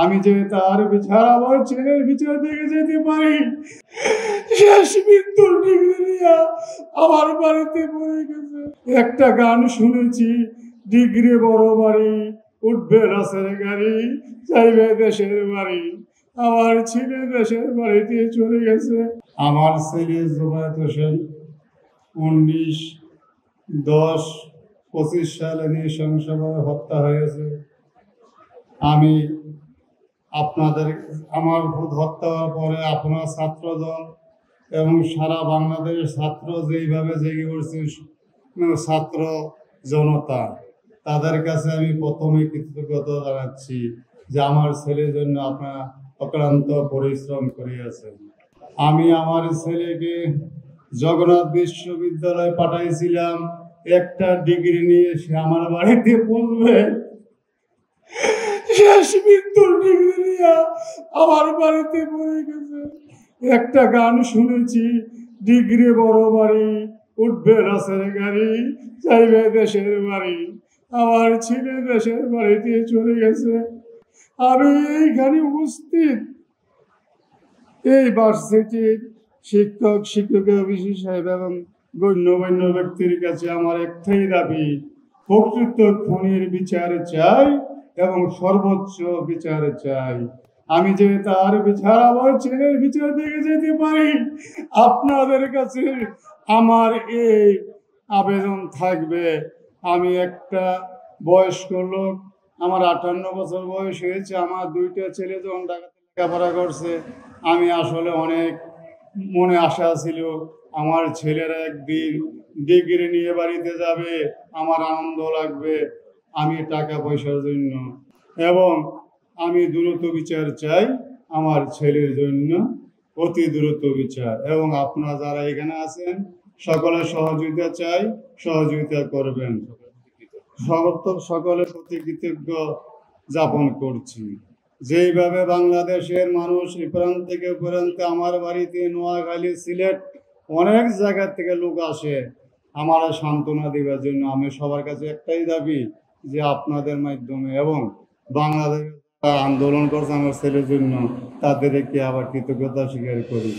আমি যে তার বিচার আমার ছেলের বিচার দেখে যেতে পারি, শেষ মৃত্যুর ডিগ্রি নিয়ে আমার বাড়িতে পড়ে গেছে। একটা গান শুনেছি, ডিগ্রি বড় বাড়ি, উঠবে রাসের গাড়ি, যাইবে দেশের বাড়ি। আমার ছেলে দেশের বাড়িতে চলে গেছে। আমার ছেলে জুবায়েত হোসেন 19/10/25 সালে নৃশংসভাবে হত্যা হয়েছে। আমি আমার হত্যা হওয়ার পরে আপনার ছাত্রদল এবং সারা বাংলাদেশ ছাত্র যেইভাবে জেগে উঠছে, ছাত্র জনতা, তাদের কাছে আমি প্রথমে কৃতজ্ঞতা জানাচ্ছি যে আমার ছেলের জন্য আপনারা অক্লান্ত পরিশ্রম করিয়াছেন। আমি আমার ছেলেকে জগন্নাথ বিশ্ববিদ্যালয়ে পাঠাইছিলাম, একটা ডিগ্রি নিয়ে সে আমার বাড়িতে পড়বে, শেষ মৃত্যুর ডিগ্রি নিয়ে আমার বাড়িতে পড়ে গেছে। একটা গান শুনেছি, ডিগ্রি বড় বাড়ি, উঠবে রাসের গাড়ি, যাইবে দেশের বাড়ি। আমার ছেলে দেশের বাড়িতে চলে গেছে। আমি এইখানে উপস্থিত এই ভার্সিটির শিক্ষক শিক্ষিকা বিশেষ সাহেব এবং গণ্যমান্য ব্যক্তির কাছে আমার একটাই দাবি, প্রকৃত খুনির বিচার চাই এবং সর্বোচ্চ বিচার চাই। আমি যে তার বিচার আমার ছেলের বিচার দেখে যেতে পারি, আপনাদের কাছে আমার এই আবেদন থাকবে। আমি একটা বয়স্ক লোক, আমার 58 বছর বয়স হয়েছে। আমার 2টা ছেলে যখন ঢাকাতে লেখাপড়া করছে, আমি আসলে অনেক মনে আশা ছিল আমার ছেলেরা একদিন ডিগ্রি নিয়ে বাড়িতে যাবে, আমার আনন্দ লাগবে। আমি টাকা পয়সার জন্য এবং আমি দ্রুত বিচার চাই আমার ছেলের জন্য, অতি দ্রুত বিচার। এবং আপনারা যারা এখানে আছেন সকলের সহযোগিতা চাই, সহযোগিতা করবেন। সকলের প্রতি কৃতজ্ঞ যাপন করছি। যেইভাবে বাংলাদেশের মানুষ এই প্রান্ত থেকে প্রান্তে আমার বাড়িতে, নোয়াখালী, সিলেট, অনেক জায়গা থেকে লোক আসে আমার সান্ত্বনা দেওয়ার জন্য। আমি সবার কাছে একটাই দাবি যে আপনাদের মাধ্যমে এবং বাংলাদেশ আন্দোলন করছে আমার ছেলের জন্য, তাদেরকে আবার কৃতজ্ঞতা স্বীকার করি।